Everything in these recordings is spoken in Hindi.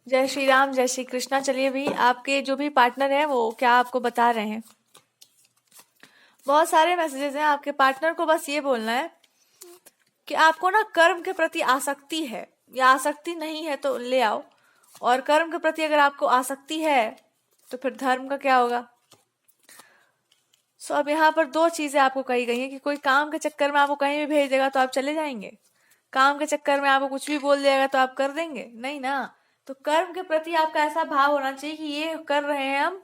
जय श्री राम, जय श्री कृष्णा। चलिए भी, आपके जो भी पार्टनर हैं वो क्या आपको बता रहे हैं? बहुत सारे मैसेजेस हैं। आपके पार्टनर को बस ये बोलना है कि आपको ना कर्म के प्रति आसक्ति है, या आसक्ति नहीं है तो ले आओ, और कर्म के प्रति अगर आपको आसक्ति है तो फिर धर्म का क्या होगा। अब यहाँ पर दो चीजें आपको कही गई हैं कि कोई काम के चक्कर में आपको कहीं भी भेज देगा तो आप चले जाएंगे, काम के चक्कर में आपको कुछ भी बोल देगा तो आप कर देंगे, नहीं ना। तो कर्म के प्रति आपका ऐसा भाव होना चाहिए कि ये कर रहे हैं हम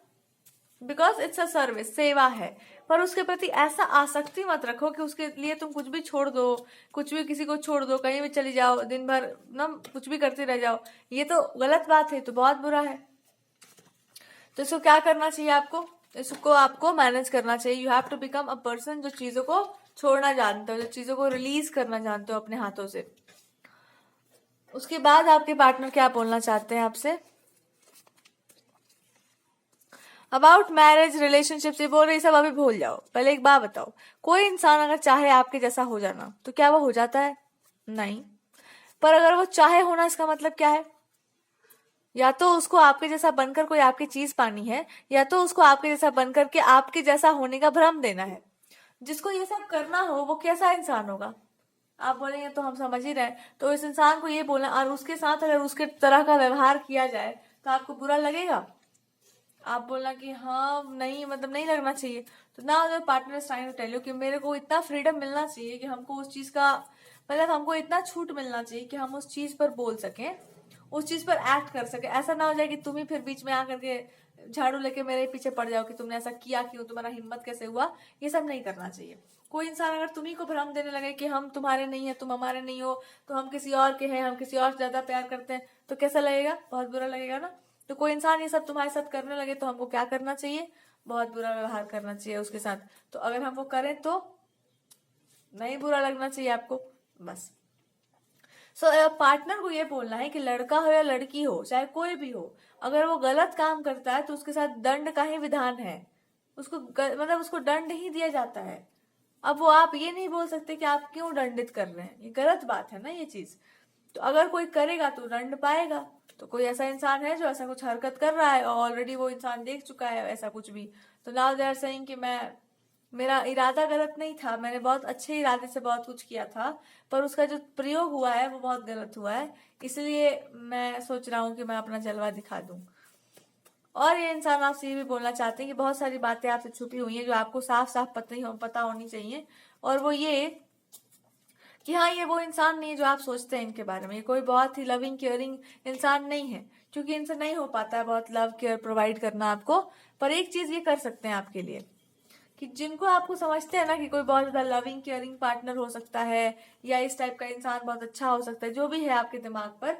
बिकॉज इट्स अ सर्विस, सेवा है। पर उसके प्रति ऐसा आसक्ति मत रखो कि उसके लिए तुम कुछ भी छोड़ दो, कुछ भी किसी को छोड़ दो, कहीं भी चली जाओ, दिन भर ना कुछ भी करते रह जाओ। ये तो गलत बात है, तो बहुत बुरा है। तो इसको क्या करना चाहिए आपको? इसको आपको मैनेज करना चाहिए। You have to become a person जो चीजों को छोड़ना जानते हो, जो चीजों को रिलीज करना जानते हो अपने हाथों से। उसके बाद आपके पार्टनर क्या बोलना चाहते हैं आपसे? अबाउट मैरिज, रिलेशनशिप, ये बोल रही सब अभी भूल जाओ। पहले एक बात बताओ, कोई इंसान अगर चाहे आपके जैसा हो जाना तो क्या वो हो जाता है? नहीं। पर अगर वो चाहे होना, इसका मतलब क्या है? या तो उसको आपके जैसा बनकर कोई आपकी चीज पानी है, या तो उसको आपके जैसा बनकर के आपके जैसा होने का भ्रम देना है। जिसको ये सब करना हो वो कैसा इंसान होगा? आप बोलेंगे तो हम समझ ही रहे। तो इस इंसान को ये बोलना, और उसके साथ अगर उसके तरह का व्यवहार किया जाए तो आपको बुरा लगेगा? आप बोलना कि हाँ नहीं, मतलब नहीं लगना चाहिए। तो ना अगर partner is trying to tell you कि मेरे को इतना फ्रीडम मिलना चाहिए कि हमको उस चीज का, मतलब हमको इतना छूट मिलना चाहिए कि हम उस चीज पर बोल सकें, उस चीज पर एक्ट कर सके। ऐसा ना हो जाए कि तुम ही फिर बीच में आकर के झाड़ू लेके मेरे पीछे पड़ जाओ कि तुमने ऐसा किया क्यों, तुम्हारा हिम्मत कैसे हुआ। ये सब नहीं करना चाहिए। कोई इंसान अगर तुम्ही को भ्रम देने लगे कि हम तुम्हारे नहीं है, तुम हमारे नहीं हो, तो हम किसी और के हैं, हम किसी और से ज्यादा प्यार करते हैं, तो कैसा लगेगा? बहुत बुरा लगेगा ना। तो कोई इंसान ये सब तुम्हारे साथ करने लगे तो हमको क्या करना चाहिए? बहुत बुरा व्यवहार करना चाहिए उसके साथ। तो अगर हम वो करें तो नहीं बुरा लगना चाहिए आपको, बस। पार्टनर को ये बोलना है कि लड़का हो या लड़की हो, चाहे कोई भी हो, अगर वो गलत काम करता है तो उसके साथ दंड का ही विधान है। उसको मतलब उसको दंड ही दिया जाता है। अब वो आप ये नहीं बोल सकते कि आप क्यों दंडित कर रहे हैं, ये गलत बात है ना ये चीज। तो अगर कोई करेगा तो दंड पाएगा। तो कोई ऐसा इंसान है जो ऐसा कुछ हरकत कर रहा है और ऑलरेडी वो इंसान देख चुका है ऐसा कुछ भी, तो नाउ दे आर सेइंग कि मैं, मेरा इरादा गलत नहीं था, मैंने बहुत अच्छे इरादे से बहुत कुछ किया था, पर उसका जो प्रयोग हुआ है वो बहुत गलत हुआ है, इसलिए मैं सोच रहा हूँ कि मैं अपना जलवा दिखा दूं। और ये इंसान आपसे ये भी बोलना चाहते हैं कि बहुत सारी बातें आपसे छुपी हुई हैं जो आपको साफ साफ पता होनी चाहिए। और वो ये कि हाँ, ये वो इंसान नहीं है जो आप सोचते हैं इनके बारे में। ये कोई बहुत ही लविंग केयरिंग इंसान नहीं है, क्योंकि इनसे नहीं हो पाता है बहुत लव केयर प्रोवाइड करना आपको। पर एक चीज ये कर सकते हैं आपके लिए कि जिनको आपको समझते हैं ना कि कोई बहुत ज्यादा लविंग केयरिंग पार्टनर हो सकता है, या इस टाइप का इंसान बहुत अच्छा हो सकता है, जो भी है आपके दिमाग पर,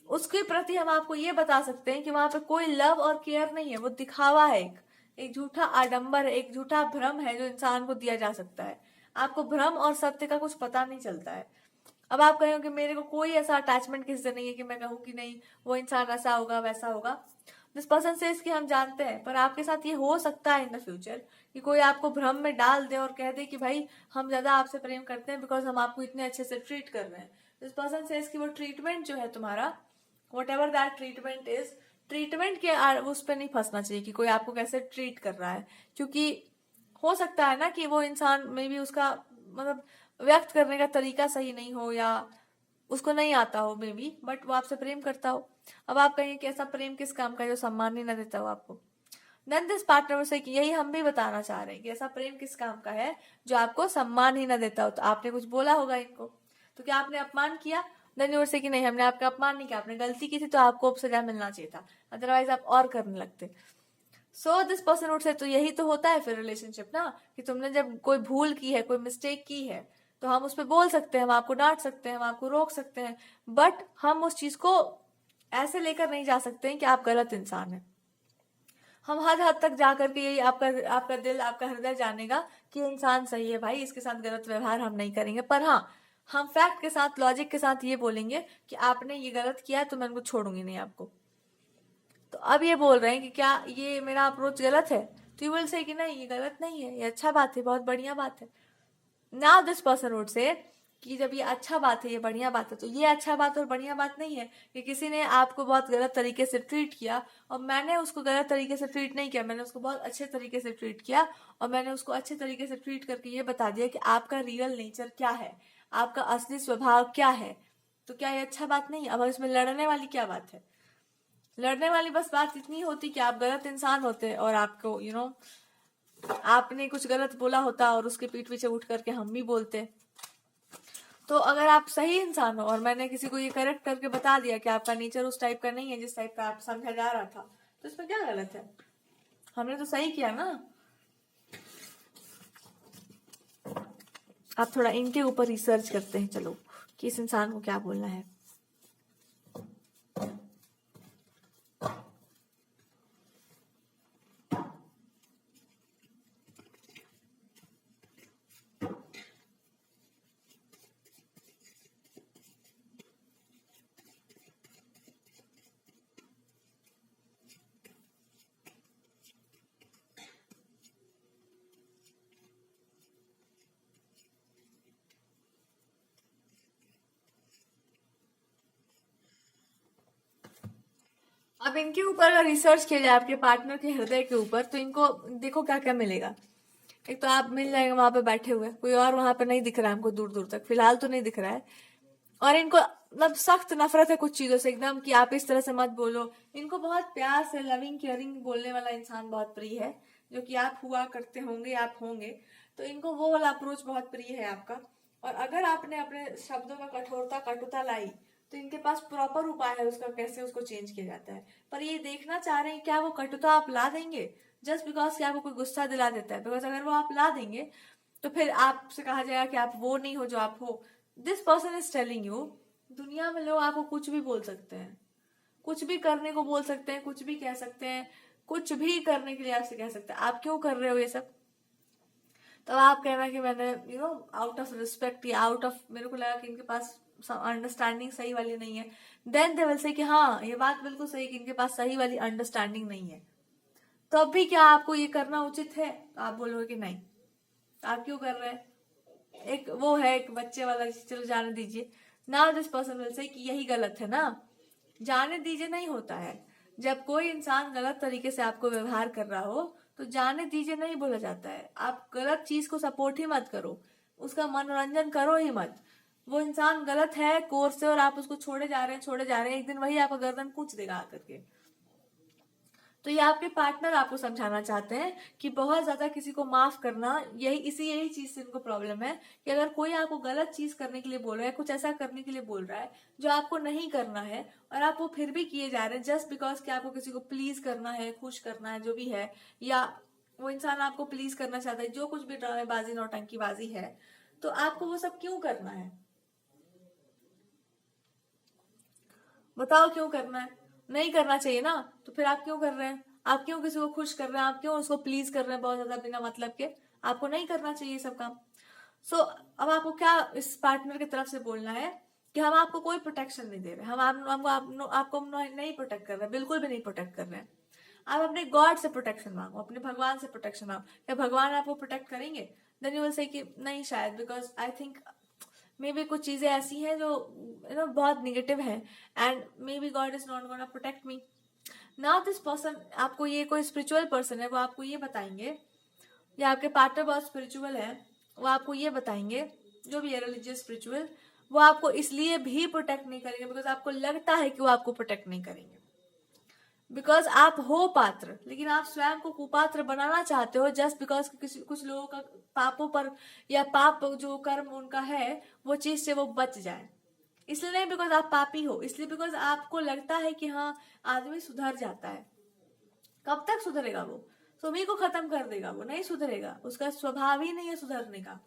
उसके प्रति हम आपको ये बता सकते हैं कि वहां पे कोई लव और केयर नहीं है, वो दिखावा है। एक झूठा आडंबर है, एक झूठा भ्रम है जो इंसान को दिया जा सकता है। आपको भ्रम और सत्य का कुछ पता नहीं चलता है। अब आप कहेंगे कि मेरे को कोई ऐसा अटैचमेंट किसी से नहीं है कि मैं कहूँ कि नहीं वो इंसान ऐसा होगा वैसा होगा। दिस पर्सन से इसकी हम जानते हैं, पर आपके साथ ये हो सकता है इन द फ्यूचर कि कोई आपको भ्रम में डाल दे और कह दे कि भाई हम ज्यादा आपसे प्रेम करते हैं बिकॉज हम आपको इतने अच्छे से ट्रीट कर रहे हैं। दिस पर्सन से इसकी वो ट्रीटमेंट जो है तुम्हारा, what ever that treatment is, treatment के उस पर नहीं फंसना चाहिए कि कोई आपको कैसे ट्रीट कर रहा है। क्योंकि हो सकता है ना कि वो इंसान में भी उसका मतलब व्यक्त करने का तरीका सही नहीं हो, या उसको नहीं आता हो मे बी, बट वो आपसे प्रेम करता हो। अब आप कहेंगे कि ऐसा प्रेम किस काम का जो सम्मान ही ना देता हो आपको। देन दिस पार्टनर से यही हम भी बताना चाह रहे हैं कि ऐसा प्रेम किस काम का है जो आपको सम्मान ही ना देता हो। तो आपने कुछ बोला होगा इनको, तो क्या आपने अपमान किया? देन यूर से कि नहीं, हमने आपका अपमान नहीं किया, आपने गलती की थी तो आपको अब सजा मिलना चाहिए था, अदरवाइज आप और करने लगते। So this person would say, तो यही तो होता है फिर रिलेशनशिप ना, कि तुमने जब कोई भूल की है, कोई मिस्टेक की है, तो हम उस पर बोल सकते हैं, हम आपको डांट सकते हैं, हम आपको रोक सकते हैं, बट हम उस चीज को ऐसे लेकर नहीं जा सकते हैं कि आप गलत इंसान हैं। हम हर हद तक जाकर के यही आपका आपका दिल, आपका हृदय जानेगा कि ये इंसान सही है भाई, इसके साथ गलत व्यवहार हम नहीं करेंगे। पर हाँ, हम फैक्ट के साथ, लॉजिक के साथ ये बोलेंगे कि आपने ये गलत किया है तो मैं उनको छोड़ूंगी नहीं आपको। तो अब ये बोल रहे हैं कि क्या ये मेरा अप्रोच गलत है? तो यू विल से कि नहीं, ये गलत नहीं है, ये अच्छा बात है, बहुत बढ़िया बात है। Now this person would say कि जब ये अच्छा बात है, ये बढ़िया बात है, तो ये अच्छा बात और बढ़िया बात नहीं है कि किसी ने आपको बहुत गलत तरीके से ट्रीट किया और मैंने उसको गलत तरीके से ट्रीट नहीं किया, मैंने उसको बहुत अच्छे तरीके से ट्रीट किया और मैंने उसको अच्छे तरीके से ट्रीट करके ये बता दिया कि आपका रियल नेचर क्या है, आपका असली स्वभाव क्या है। तो क्या ये अच्छा बात नहीं? अब इसमें लड़ने वाली क्या बात है? लड़ने वाली बस बात इतनी होती कि आप गलत इंसान होते और आपको आपने कुछ गलत बोला होता और उसके पीठ पीछे उठ करके हम भी बोलते। तो अगर आप सही इंसान हो और मैंने किसी को ये करेक्ट करके बता दिया कि आपका नेचर उस टाइप का नहीं है जिस टाइप का आप समझा जा रहा था, तो इसमें क्या गलत है? हमने तो सही किया ना। आप थोड़ा इनके ऊपर रिसर्च करते हैं, चलो, कि इस इंसान को क्या बोलना है। अब इनके ऊपर अगर रिसर्च किया जाए आपके पार्टनर के हृदय के ऊपर, तो इनको देखो क्या क्या मिलेगा। एक तो आप मिल जाएंगे वहां पे बैठे हुए, कोई और वहां पे नहीं दिख रहा है हमको, दूर दूर तक फिलहाल तो नहीं दिख रहा है। और इनको मतलब सख्त नफरत है कुछ चीजों से एकदम, कि आप इस तरह से मत बोलो। इनको बहुत प्यार से लविंग केयरिंग बोलने वाला इंसान बहुत प्रिय है, जो कि आप हुआ करते होंगे, आप होंगे। तो इनको वो वाला अप्रोच बहुत प्रिय है आपका। और अगर आपने अपने शब्दों में कठोरता कटुता लाई, तो इनके पास प्रॉपर उपाय है उसका, कैसे उसको चेंज किया जाता है। पर ये देखना चाह रहे हैं क्या वो कटुता आप ला देंगे जस्ट बिकॉज कि आपको कोई गुस्सा दिला देता है। बिकॉज अगर वो आप ला देंगे तो फिर आपसे कहा जाएगा कि आप वो नहीं हो जो आप हो। This person is telling you, दुनिया में लोग आपको कुछ भी बोल सकते हैं, कुछ भी करने को बोल सकते हैं, कुछ भी कह सकते हैं, कुछ भी करने के लिए आपसे कह सकते हैं। आप क्यों कर रहे हो ये सब? तो आप कहना कि मैंने आउट ऑफ रिस्पेक्ट या आउट ऑफ मेरे को लगा कि इनके पास अंडरस्टैंडिंग सही वाली नहीं है, देन दे विल से कि हाँ ये बात बिल्कुल सही कि इनके पास सही वाली अंडरस्टैंडिंग नहीं है। तो अब भी क्या आपको ये करना उचित है? तो आप बोलोगे कि नहीं। तो आप क्यों कर रहे हैं? एक वो है एक बच्चे वाला, चलो जाने दीजिए। Now this person will say कि यही गलत है ना, जाने दीजिए नहीं होता है। जब कोई इंसान गलत तरीके से आपको व्यवहार कर रहा हो तो जाने दीजिए नहीं बोला जाता है। आप गलत चीज को सपोर्ट ही मत करो, उसका मनोरंजन करो ही मत। वो इंसान गलत है कोर्स से और आप उसको छोड़े जा रहे हैं, छोड़े जा रहे हैं, एक दिन वही आपका गर्दन कूच देगा आकर के। तो ये आपके पार्टनर आपको समझाना चाहते हैं कि बहुत ज्यादा किसी को माफ करना, यही चीज से इनको प्रॉब्लम है कि अगर कोई आपको गलत चीज करने के लिए बोल रहा है, कुछ ऐसा करने के लिए बोल रहा है जो आपको नहीं करना है, और आप वो फिर भी किए जा रहे हैं जस्ट बिकॉज कि आपको किसी को प्लीज करना है, खुश करना है, जो भी है, या वो इंसान आपको प्लीज करना चाहता है, जो कुछ भी ड्रामेबाजी नौटंकीबाजी है, तो आपको वो सब क्यों करना है? बताओ क्यों करना है? नहीं करना चाहिए ना, तो फिर आप क्यों कर रहे हैं? आप क्यों किसी को खुश कर रहे हैं? आप क्यों उसको प्लीज कर रहे हैं बहुत ज्यादा बिना मतलब के? आपको नहीं करना चाहिए सब काम। सो अब आपको क्या इस पार्टनर की तरफ से बोलना है कि हम आपको कोई प्रोटेक्शन नहीं दे रहे, आपको नहीं प्रोटेक्ट कर रहे, बिल्कुल भी नहीं प्रोटेक्ट कर रहे हैं। आप अपने गॉड से प्रोटेक्शन मांगो, अपने भगवान से प्रोटेक्शन मांगो। क्या भगवान आपको प्रोटेक्ट करेंगे? देन यू विल से कि नहीं शायद, because I think may be कुछ चीजें ऐसी हैं जो बहुत निगेटिव है, and may be God is not gonna protect me. Now this person, आपको ये कोई स्पिरिचुअल पर्सन है, वो आपको ये बताएंगे, या आपके पार्टनर बहुत स्पिरिचुअल है, वो आपको ये बताएंगे, जो भी है रिलीजियस स्पिरिचुअल, वो आपको इसलिए भी प्रोटेक्ट नहीं करेंगे बिकॉज आपको लगता है कि वो आपको प्रोटेक्ट नहीं करेंगे। बिकॉज आप हो पात्र, लेकिन आप स्वयं को कुपात्र बनाना चाहते हो जस्ट बिकॉज कुछ लोगों का पापों पर या पाप जो कर्म उनका है वो चीज से वो बच जाए। इसलिए नहीं बिकॉज आप पापी हो, इसलिए बिकॉज आपको लगता है कि हाँ आदमी सुधर जाता है। कब तक सुधरेगा? वो तुम्ही को खत्म कर देगा, वो नहीं सुधरेगा, उसका स्वभाव ही नहीं है सुधरने का।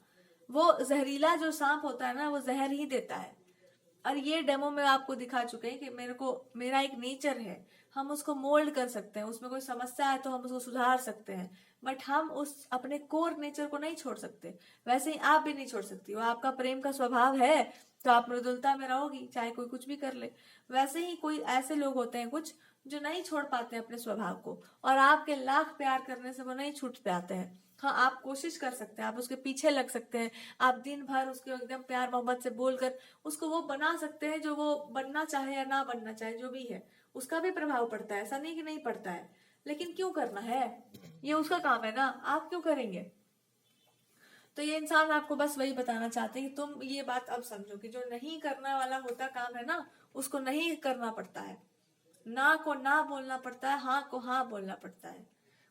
वो जहरीला जो सांप होता है ना, वो जहर ही देता है। और ये डेमो में आपको दिखा चुके हैं कि मेरा एक नेचर है, हम उसको मोल्ड कर सकते हैं, उसमें कोई समस्या है तो हम उसको सुधार सकते हैं, बट हम उस अपने कोर नेचर को नहीं छोड़ सकते। वैसे ही आप भी नहीं छोड़ सकती, वो आपका प्रेम का स्वभाव है तो आप मृदुलता में रहोगी, चाहे कोई कुछ भी कर ले। वैसे ही कोई ऐसे लोग होते हैं कुछ जो नहीं छोड़ पाते अपने स्वभाव को, और आपके लाख प्यार करने से वो नहीं छूट पाते हैं। हाँ, आप कोशिश कर सकते हैं, आप उसके पीछे लग सकते हैं, आप दिन भर उसको एकदम प्यार मोहब्बत से बोलकर उसको वो बना सकते हैं जो वो बनना चाहे या ना बनना चाहे, जो भी है उसका भी प्रभाव पड़ता है, ऐसा नहीं कि नहीं पड़ता है। लेकिन क्यों करना है, ये उसका काम है ना, आप क्यों करेंगे। तो ये इंसान आपको बस वही बताना चाहते हैं कि तुम ये बात अब समझो कि जो नहीं करने वाला होता काम है ना, उसको नहीं करना पड़ता है। ना को ना बोलना पड़ता है, हाँ को हाँ बोलना पड़ता है।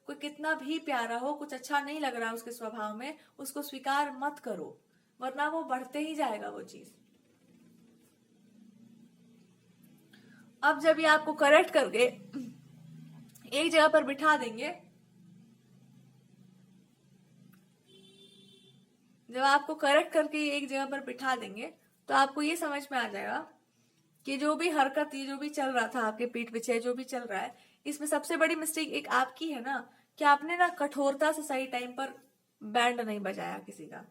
कोई कितना भी प्यारा हो, कुछ अच्छा नहीं लग रहा उसके स्वभाव में, उसको स्वीकार मत करो, वरना वो बढ़ते ही जाएगा वो चीज। अब जब ये आपको करेक्ट करके एक जगह पर बिठा देंगे, जब आपको करेक्ट करके एक जगह पर बिठा देंगे, तो आपको ये समझ में आ जाएगा कि जो भी हरकत, ये जो भी चल रहा था आपके पीठ पीछे, जो भी चल रहा है, इसमें सबसे बड़ी मिस्टेक एक आपकी है ना, कि आपने ना कठोरता से सही टाइम पर बैंड नहीं बजाया किसी का।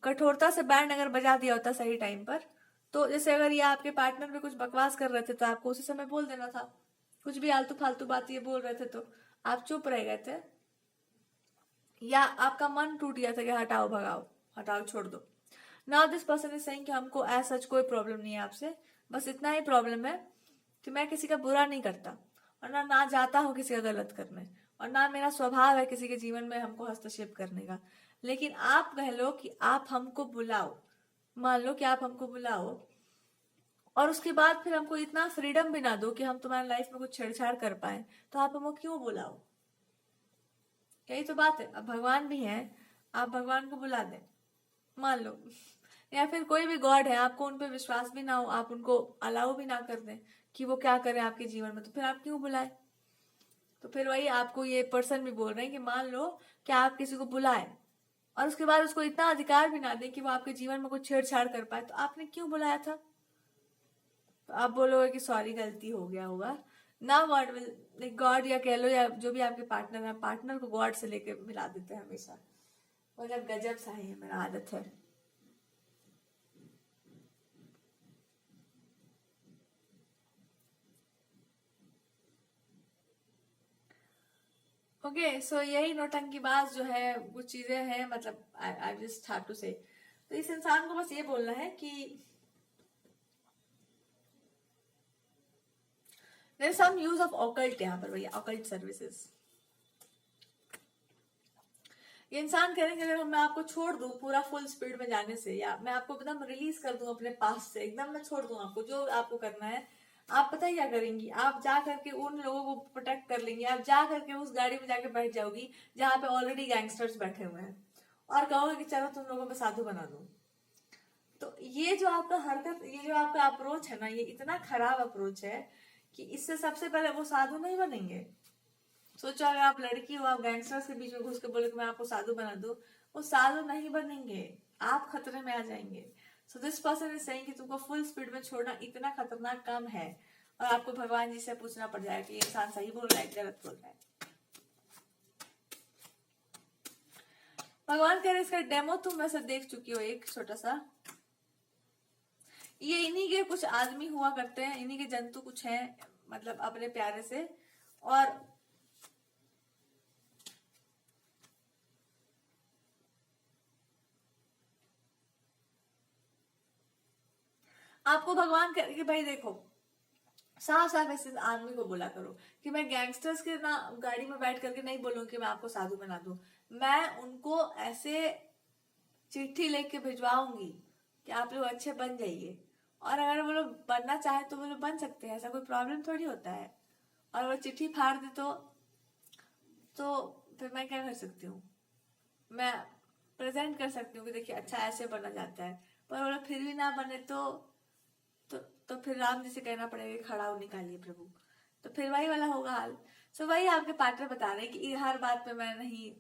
कठोरता से बैंड अगर बजा दिया होता सही टाइम पर, तो जैसे अगर ये आपके पार्टनर भी कुछ बकवास कर रहे थे तो आपको उसी समय बोल देना था। कुछ भी आलतू फालतू बात ये बोल रहे थे तो आप चुप रह गए थे, या आपका मन टूट गया था कि हटाओ, भगाओ, हटाओ, छोड़ दो। Now this person is saying कि हमको एज सच कोई प्रॉब्लम नहीं है आपसे, बस इतना ही प्रॉब्लम है कि मैं किसी का बुरा नहीं करता, और ना जाता हूँ किसी का गलत करने, और ना मेरा स्वभाव है किसी के जीवन में हमको हस्तक्षेप करने का। लेकिन आप कह लो कि आप हमको बुलाओ, मान लो कि आप हमको बुलाओ, और उसके बाद फिर हमको इतना फ्रीडम भी ना दो कि हम तुम्हारी लाइफ में कुछ छेड़छाड़ कर पाए, तो आप हमको क्यों बुलाओ। यही तो बात है। अब भगवान भी हैं, आप भगवान को बुला दें, मान लो, या फिर कोई भी गॉड है, आपको उन पर विश्वास भी ना हो, आप उनको अलाउ भी ना कर दें कि वो क्या करें आपके जीवन में, तो फिर आप क्यों बुलाए। तो फिर वही आपको ये पर्सन भी बोल रहे हैं कि मान लो कि आप किसी को बुलाए और उसके बाद उसको इतना अधिकार भी ना दें कि वो आपके जीवन में कुछ छेड़छाड़ कर पाए, तो आपने क्यों बुलाया था। तो आप बोलोगे कि सॉरी, गलती हो गया होगा ना। गॉड या कह लो, या जो भी आपके पार्टनर है, पार्टनर को गॉड से लेके मिला देते हैं हमेशा, मतलब गजब सा ही मेरा आदत है। ओके, सो यही नौटंकीबाज जो है वो चीजें हैं, मतलब आई जस्ट हैव टू से। तो इस इंसान को बस ये बोलना है कि there is some use of occult यहाँ पर, भैया ऑकल्ट सर्विसेज। ये इंसान कह रहे हैं कि अगर मैं आपको छोड़ दूं पूरा फुल स्पीड में जाने से, या मैं आपको एकदम रिलीज कर दूं अपने पास से, एकदम मैं छोड़ दूं आपको, जो आपको करना है आप पता ही क्या करेंगी, आप जा करके उन लोगों को प्रोटेक्ट कर लेंगी, आप जा करके उस गाड़ी में जाके बैठ जाओगी जहां पे ऑलरेडी गैंगस्टर्स बैठे हुए हैं, और कहोगे कि चलो तुम लोगों को साधु बना दूं। तो ये जो आपका हरकत, ये जो आपका अप्रोच है ना, ये इतना खराब अप्रोच है कि इससे सबसे पहले वो साधु नहीं बनेंगे। सोचो अगर आप लड़की हो, आप गैंगस्टर्स के बीच में घुस के बोले कि मैं आपको साधु बना दूं, वो साधु नहीं बनेंगे, आप खतरे में आ जाएंगे। So this person is saying कि तुमको फुल स्पीड में छोड़ना इतना खतरनाक काम है, और आपको भगवान जी से पूछना पड़ जाएगा कि ये इंसान सही बोल रहा है, गलत बोल रहा है। भगवान कह रहे इसका डेमो तुम वैसे देख चुकी हो, एक छोटा सा। ये इन्हीं के कुछ आदमी हुआ करते हैं, इन्हीं के जंतु कुछ हैं, मतलब अपने प्यारे से। और आपको भगवान कह रहे कि भाई देखो, साफ साफ ऐसे आदमी को बोला करो कि मैं गैंगस्टर्स के ना गाड़ी में बैठ करके नहीं बोलूं कि मैं आपको साधु बना दूं, मैं उनको ऐसे चिट्ठी लेके भिजवाऊंगी कि आप लोग अच्छे बन जाइए, और अगर वो लोग बनना चाहे तो वो लोग बन सकते हैं, ऐसा कोई प्रॉब्लम थोड़ी होता है। और वो चिट्ठी फाड़ दे तो फिर मैं क्या कर सकती हूँ, मैं प्रेजेंट कर सकती हूँ कि देखिए अच्छा ऐसे बना जाता है, पर वो लोग फिर भी ना बने तो तो फिर राम जी से कहना पड़ेगा खड़ा हो निकालिए प्रभु, तो फिर वही वाला होगा हाल। सो वही आपके पार्टनर बता रहे हैं कि हर बात पे मैं नहीं,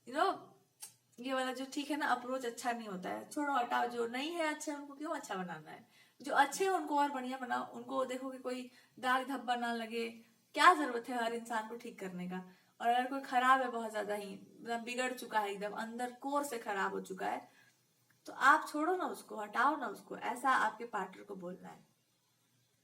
ये वाला जो ठीक है ना अप्रोच अच्छा नहीं होता है, छोड़ो हटाओ, जो नहीं है अच्छे उनको क्यों अच्छा बनाना है, जो अच्छे हैं उनको और बढ़िया बनाओ, उनको देखो कि कोई दाग धब्बा ना लगे, क्या जरूरत है हर इंसान को ठीक करने का। और अगर कोई खराब है बहुत ज्यादा ही, मतलब बिगड़ चुका है एकदम अंदर कोर से खराब हो चुका है, तो आप छोड़ो ना उसको, हटाओ ना उसको, ऐसा आपके पार्टनर को बोलना है।